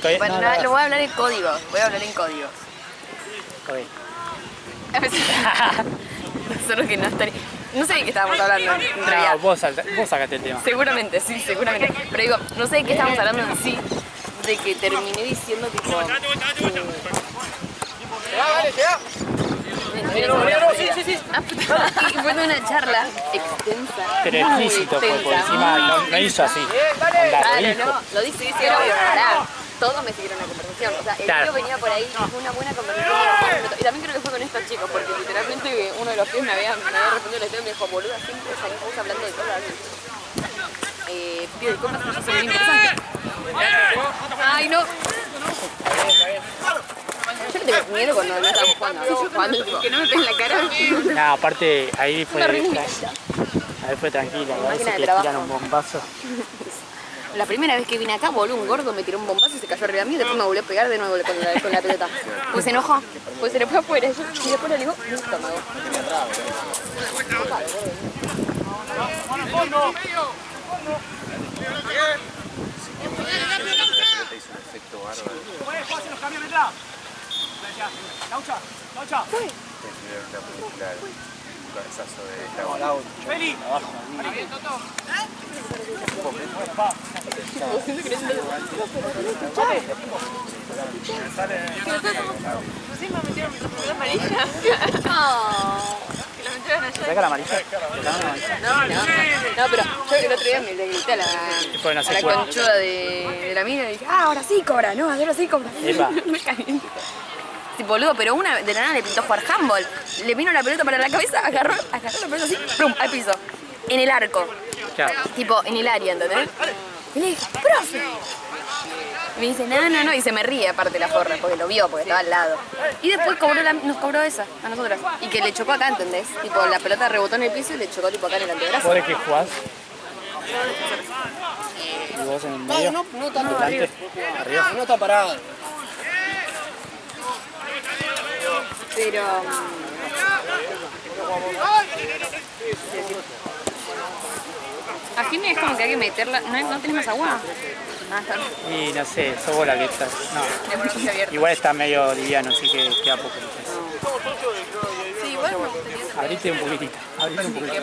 todavía Bueno, no. lo voy a hablar en códigos. Voy a hablar en códigos. Ok. Solo que no estaría. No sé de qué estábamos hablando, en realidad. No, vos sacaste el tema. Seguramente, sí, seguramente. Pero digo, no sé de qué estábamos hablando en sí. De que terminé diciendo, tipo. Dale, llega. Y fue de una charla extensa. Pero muy explícito fue, por extensa. encima no hizo así. Onda, Claro, lo dijo. no, lo dice, obvio, pará. Todos me siguieron la conversación. O sea, el Claro. tío venía por ahí, fue una buena conversación. de los 4 minutos. Y también creo que fue con estos chicos, porque literalmente uno de los tíos me había respondido la historia y me dijo, boluda, siempre salimos hablando de cosas así. Pido disculpas, pero yo soy muy interesante. Ay, no. Yo le tengo miedo cuando no estamos jugando. Jugando, que no me peguen la cara. No, aparte ahí fue. Una ring. Ahí fue tranquila. A veces Máquina de que le trabajo. tiran un bombazo. La primera vez que vine acá, boludo, un gordo me tiró un bombazo y se cayó arriba mío y después me volvió a pegar de nuevo con la pelota. Pues se enojó, pues se le fue afuera y después le digo, mi estómago. Puedes jugar, se los cambian detrás. Laucha. Cabezazo de Feli. Encima metieron mi tarjeta amarilla. Que la metieron ayer. ¿Saca la amarilla? No, pero yo el otro día me le grité a la conchuda de la mina y dije, ahora sí cobra, no, ahora sí cobra. Epa. Me caliente. Sí, boludo, pero una de la nada le pintó jugar handball. Le vino la pelota para la cabeza, agarró la pelota así, ¡pum!, al piso. En el arco. Claro. Tipo, en el área, ¿entendés? Y le dije, ¡profe! Y me dice, no, y se me ríe aparte la forra, porque lo vio, porque estaba al lado. Y después nos cobró esa, a nosotras. Y que le chocó acá, ¿entendés? Tipo, la pelota rebotó en el piso y le chocó tipo acá en el antebrazo. ¿Vos de qué jugás? ¿Y vos en el medio? No tan ¿Delante? arriba. No está parado. Pero... a Jimmy es como que hay que meterla... ¿No tenés más agua? Ah, está bien. Y no sé, sos vos la que está. No. Es mucho que abierto. Igual está medio liviano, así que queda poco. No sé. Sí, igual me gustaría Abrite un poquitito. Abrite un poquitito.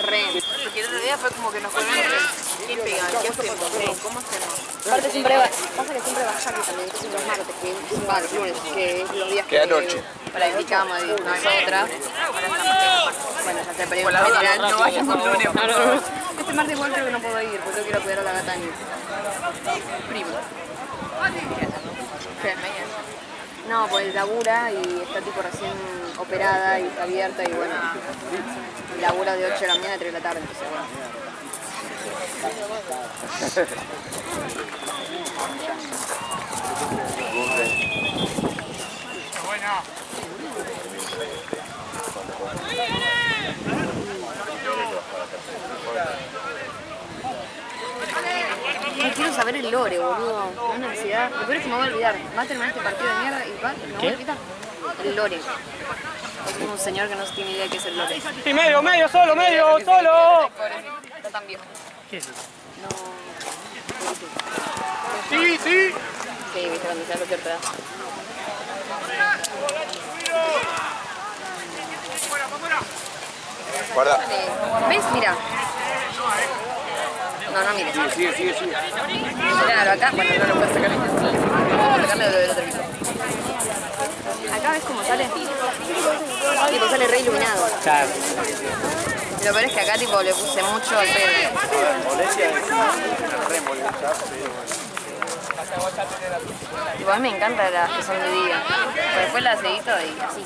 Re. porque el otro día fue como que nos fueron ¿quién pega? ¿Qué hacemos? ¿Cómo hacemos? Aparte siempre pasa que siempre baja aquí también, que son los martes, que es lunes, que es los días Que anoche. para indicamos y nosotras. Bueno, ya sé, pero Por la duda, general no vayas un lunes. No. Este martes igual creo que no puedo ir, porque tengo que ir a cuidar a la gata de mi primo. ¿Qué? No, pues labura y está tipo recién operada y está abierta y bueno, y labura de 8 de la mañana a 3 de la tarde, entonces bueno. No quiero saber el lore, boludo. Una ansiedad. Lo peor es que me voy a olvidar. Va a terminar este partido de mierda y va, me voy a olvidar. El lore. Es como un señor que no tiene idea de qué es el lore. Sí, medio, solo, solo. Está tan viejo. ¿Qué es eso? No. Sí. Sí, viste, cuando se hace cierta edad. Guarda. ¿Ves? Mira. No mires. Sigue. Míralo acá. Bueno, no lo puedo sacar. Vamos a sacarle lo del otro piso. Acá ves cómo sale. Tipo, sale re iluminado. Claro. Lo peor es que acá tipo le puse mucho al pedo. Tipo, a mí me encantan las que son de día. Pero después las edito y así.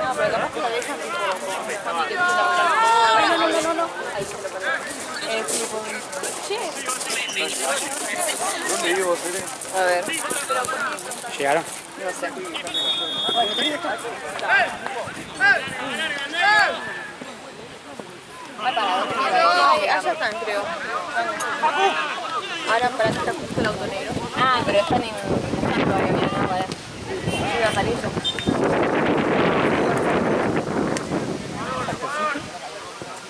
No, pero capaz que la dejan tipo con que no. Ahí se lo ponemos. ¿Dónde vivo, Tere? A ver, ¿Llegaron? no sé. Allá están, creo. Ahora para que está justo el auto negro. Ah, pero están en... todavía, mira, no, para. Yo iba a salir yo.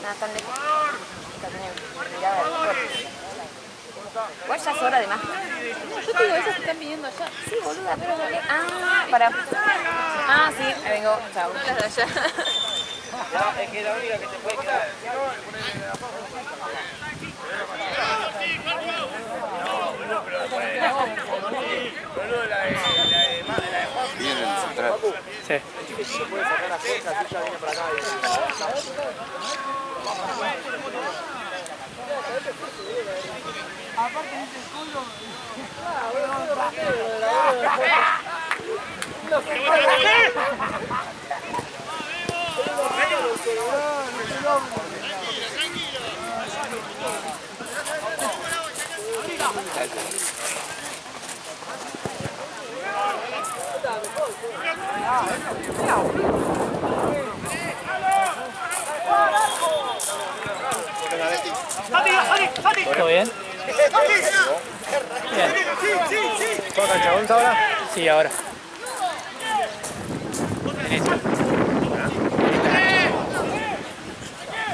No, están lejos. Está teniendo mirada de fuerte. Igual ya es hora de más. Yo te digo, esas se están pidiendo allá. Sí, boluda, pero... Ah, para... Ah, sí, ahí vengo. Chao. No las de allá. Es que la única que te puede quedar. Viene el central. Sí. Se puede sacar la fuerza, así ya viene para acá. ¿Todo bien? Bien. ¿Todo cancha ahora? Sí, ahora. En esta.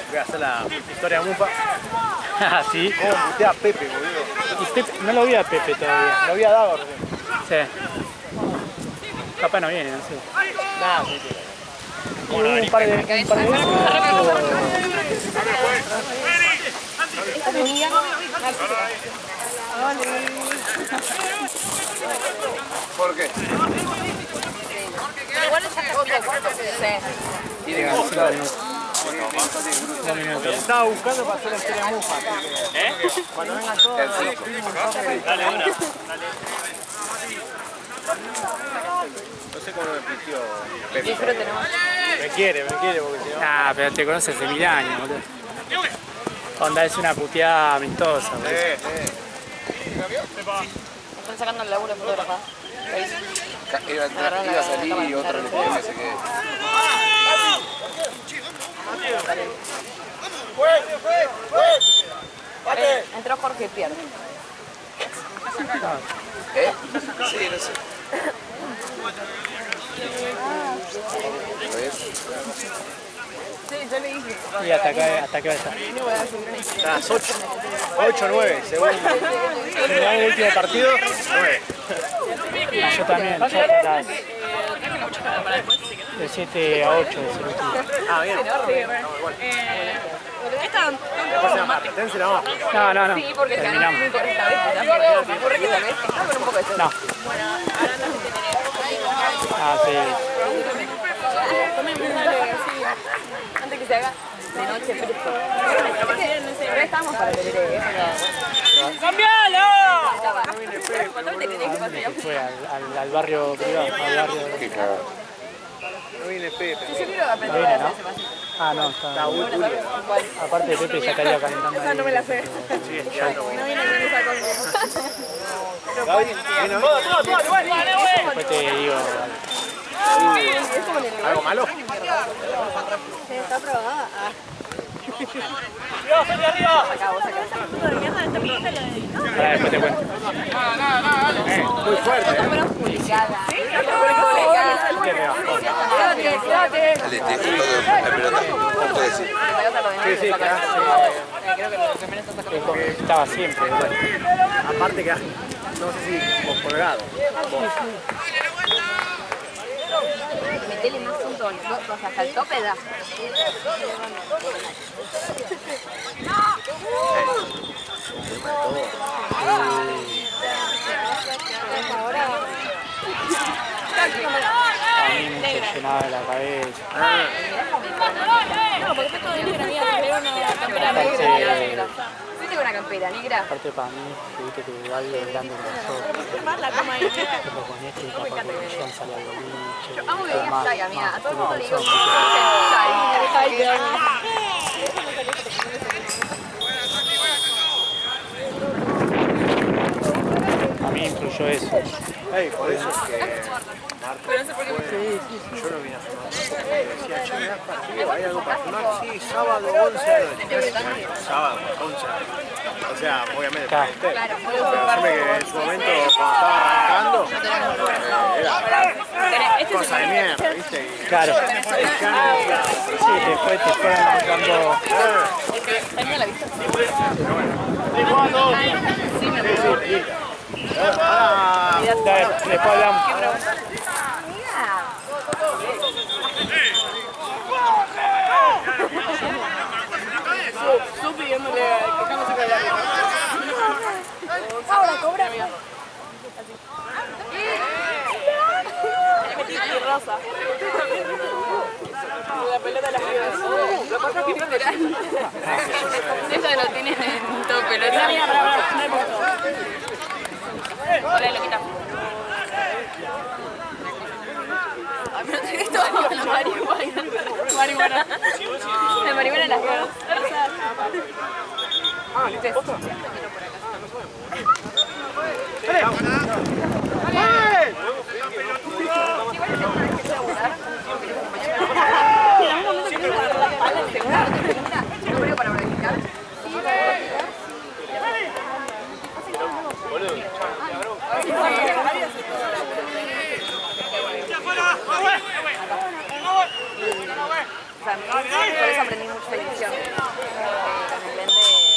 Voy a hacer la historia mufa. Ah, sí. ¿Cómo putea a Pepe, boludo? Y Pepe, no lo vi a Pepe todavía. Lo había dado recién. Sí. Capaz no viene, no sé. Nada, sí. Y hubo un par de veces. Esta es mi amiga. ¿Por qué? Igual ya está otro cuarto. Sí. Tiene que gustar. 2 minutos. Estaba buscando para hacer la historia mufa. Cuando vengan todos, El cinco. no sé cómo me pidió Pepe. Disfruten, ¿no? Me quiere, porque si no... Ah, pero te conoces hace 1000 años, boludo. Onda, es una puteada amistosa, boludo. Están sacando el laburo de fotógrafa. Iba a salir y otro le pidió que se quede. Entró Jorge Pierre. ¿Eh? Sí, no sé. A ver. Sí, yo le dije. ¿Y hasta qué va a estar? A las 8. 8 9, según el último partido, 9. Ah, yo también, yo hasta las de 7 a 8 es el último. Ah, bien. Después se llama Platense, no. No. Sí, porque Terminamos. ganó por esta vez. Me ocurre que tal vez está con un poco de suerte. No. Ah, sí. Antes que se haga de noche fresco. Pero estamos para el Tereré. Fue al barrio privado, al barrio. Qué cagada. No viene Pepe. Yo quiero aprender No viene, a hacer ¿no? ese pasito. Ah, no, está. Aparte de Pepe ya estaría calentando. Esa no me la sé. No viene con esa cosa. Gaby, viene hoy. Después te digo. ¿Algo malo? Está aprobada. Acá, vos acá. Pará, después te cuento. Muy fuerte. Pero publicada. Dale, te dejo todo la pelota. ¿Cómo puedes decir? Sí, sí, Creo que los primeros están sacando. Estaba siempre. aparte que no sé si colgado. Metele más junto, hasta el tope da. A mí me llenaba de la cabeza. No, porque esto viene granía, pero una campera Aparte, negra. Fuiste con una campera negra. aparte para mí, viste que algo grande empezó. Más la cama ahí. Pero con esto y capaz que me llevan salir al boliche. Amo que y digas demás. Shai, amiga. A todo el No, mundo le digo calzón, A mí influyó eso. Ey, por eso es que yo no vine a fumar. Decía, che, me das partido, hay algo para fumar. Sí, sábado 11 de la noche. Sábado 11 de la noche. O sea, obviamente, Claro. para usted. Pero yo que en su momento, cuando estaba arrancando, era cosa de mierda, ¿viste? Y Claro. Sí, después te fueron dando. ahora, Dale, después hablamos. Su pidiéndole, quejándose con la ahora cobra. Y rosa. La pelota de las pibas. Eso lo tienen en todo pelota. Hola, loquita. A mí no sé esto, la marihuana. Marihuana. La marihuana en las manos. Para practicar. Por eso aprendí mucho de edición. Con el lente